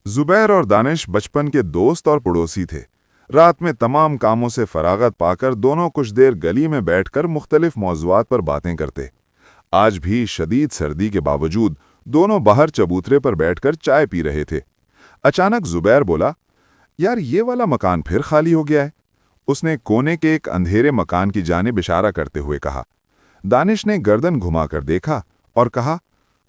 जुबैर और दानिश बचपन के दोस्त और पड़ोसी थे। रात में तमाम कामों से फरागत पाकर दोनों कुछ देर गली में बैठकर मुख्तलिफ मौज़ूआत पर बातें करते। आज भी शदीद सर्दी के बावजूद दोनों बाहर चबूतरे पर बैठकर चाय पी रहे थे। अचानक जुबैर बोला, यार ये वाला मकान फिर खाली हो गया है। उसने कोने के एक अंधेरे मकान की जानिब इशारा करते हुए कहा। दानिश ने गर्दन घुमाकर देखा और कहा,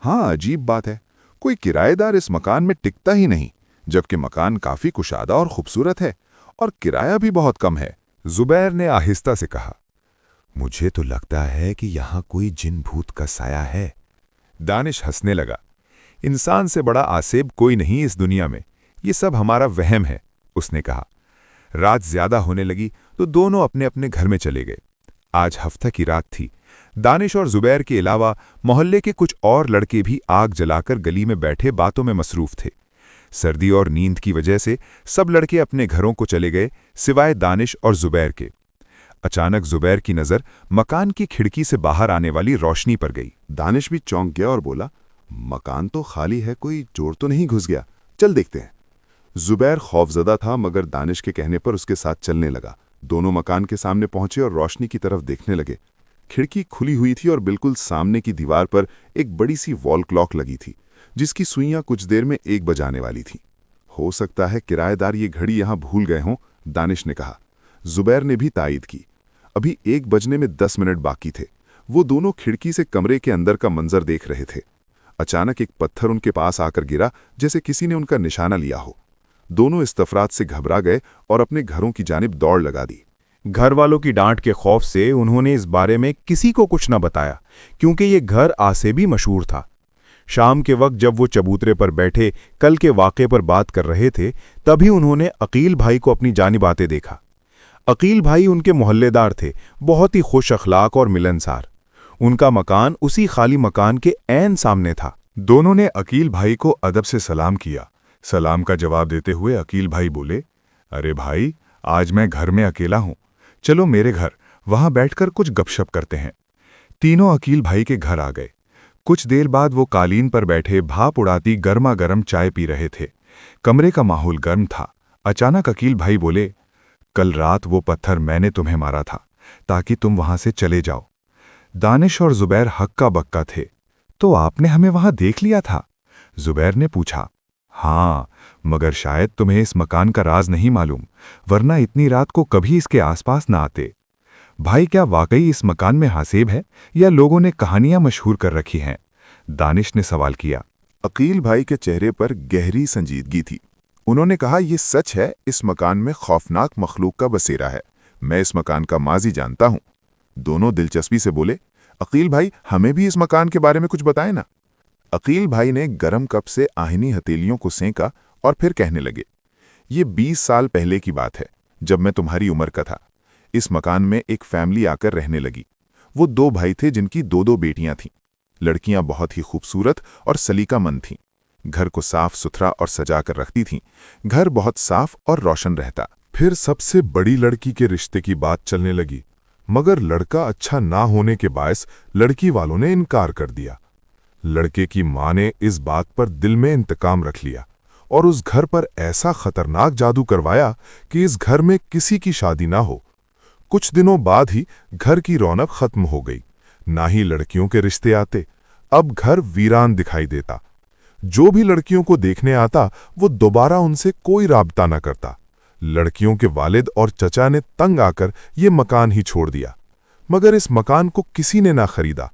हाँ अजीब बात है, कोई किराएदार इस मकान में टिकता ही नहीं, जबकि मकान काफी कुशादा और खूबसूरत है और किराया भी बहुत कम है। जुबैर ने आहिस्ता से कहा, मुझे तो लगता है कि यहां कोई जिन भूत का साया है। दानिश हंसने लगा। इंसान से बड़ा आसेब कोई नहीं इस दुनिया में, ये सब हमारा वहम है, उसने कहा। रात ज्यादा होने लगी तो दोनों अपने अपने घर में चले गए। आज हफ्ता की रात थी। दानिश और जुबैर के अलावा मोहल्ले के कुछ और लड़के भी आग जलाकर गली में बैठे बातों में मसरूफ थे। सर्दी और नींद की वजह से सब लड़के अपने घरों को चले गए, सिवाय दानिश और जुबैर के। अचानक जुबैर की नज़र मकान की खिड़की से बाहर आने वाली रोशनी पर गई। दानिश भी चौंक गया और बोला, मकान तो खाली है, कोई चोर तो नहीं घुस गया, चल देखते हैं। जुबैर खौफजदा था, मगर दानिश के कहने पर उसके साथ चलने लगा। दोनों मकान के सामने पहुंचे और रोशनी की तरफ देखने लगे। खिड़की खुली हुई थी और बिल्कुल सामने की दीवार पर एक बड़ी सी वॉल क्लॉक लगी थी, जिसकी सुइयां कुछ देर में 1 बजाने वाली थी। हो सकता है किराएदार ये घड़ी यहां भूल गए हों, दानिश ने कहा। जुबैर ने भी तायद की। अभी 1 बजने में 10 मिनट बाकी थे। वो दोनों खिड़की से कमरे के अंदर का मंजर देख रहे थे। अचानक एक पत्थर उनके पास आकर गिरा, जैसे किसी ने उनका निशाना लिया हो। दोनों इस्तफरात से घबरा गए और अपने घरों की जानिब दौड़ लगा दी। घर वालों की डांट के खौफ से उन्होंने इस बारे में किसी को कुछ न बताया, क्योंकि ये घर आसे भी मशहूर था। शाम के वक्त जब वो चबूतरे पर बैठे कल के वाक़े पर बात कर रहे थे, तभी उन्होंने अकील भाई को अपनी जानिब आते देखा। अकील भाई उनके मोहल्लेदार थे, बहुत ही खुश अखलाक और मिलनसार। उनका मकान उसी खाली मकान के ऐन सामने था। दोनों ने अकील भाई को अदब से सलाम किया। सलाम का जवाब देते हुए अकील भाई बोले, अरे भाई, आज मैं घर में अकेला हूं, चलो मेरे घर, वहां बैठकर कुछ गपशप करते हैं। तीनों अकील भाई के घर आ गए। कुछ देर बाद वो कालीन पर बैठे भाप उड़ाती गर्मा गर्म चाय पी रहे थे। कमरे का माहौल गर्म था। अचानक अकील भाई बोले, कल रात वो पत्थर मैंने तुम्हें मारा था ताकि तुम वहां से चले जाओ। दानिश और जुबैर हक्का बक्का थे। तो आपने हमें वहां देख लिया था? जुबैर ने पूछा। हाँ, मगर शायद तुम्हें इस मकान का राज नहीं मालूम, वरना इतनी रात को कभी इसके आसपास ना आते। भाई, क्या वाकई इस मकान में हासेब है या लोगों ने कहानियां मशहूर कर रखी हैं? दानिश ने सवाल किया। अकील भाई के चेहरे पर गहरी संजीदगी थी। उन्होंने कहा, यह सच है, इस मकान में खौफनाक मखलूक का बसेरा है। मैं इस मकान का माजी जानता हूं। दोनों दिलचस्पी से बोले, अकील भाई, हमें भी इस मकान के बारे में कुछ बताएं ना। अकील भाई ने गरम कप से आहिनी हथेलियों को सेंका और फिर कहने लगे, ये 20 साल पहले की बात है, जब मैं तुम्हारी उम्र का था। इस मकान में एक फैमिली आकर रहने लगी। वो 2 भाई थे जिनकी 2-2 बेटियां थीं। लड़कियां बहुत ही खूबसूरत और सलीकामंद थीं। घर को साफ सुथरा और सजा कर रखती थीं। घर बहुत साफ और रोशन रहता। फिर सबसे बड़ी लड़की के रिश्ते की बात चलने लगी, मगर लड़का अच्छा ना होने के बायस लड़की वालों ने इनकार कर दिया। लड़के की मां ने इस बात पर दिल में इंतकाम रख लिया और उस घर पर ऐसा खतरनाक जादू करवाया कि इस घर में किसी की शादी ना हो। कुछ दिनों बाद ही घर की रौनक खत्म हो गई। ना ही लड़कियों के रिश्ते आते। अब घर वीरान दिखाई देता। जो भी लड़कियों को देखने आता वो दोबारा उनसे कोई राबता न करता। लड़कियों के वालिद और चचा ने तंग आकर ये मकान ही छोड़ दिया, मगर इस मकान को किसी ने ना खरीदा।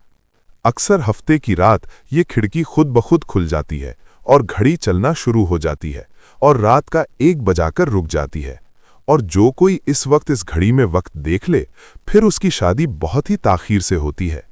अक्सर हफ्ते की रात ये खिड़की खुद ब खुद खुल जाती है और घड़ी चलना शुरू हो जाती है और रात का 1 बजाकर रुक जाती है। और जो कोई इस वक्त इस घड़ी में वक्त देख ले, फिर उसकी शादी बहुत ही ताखीर से होती है।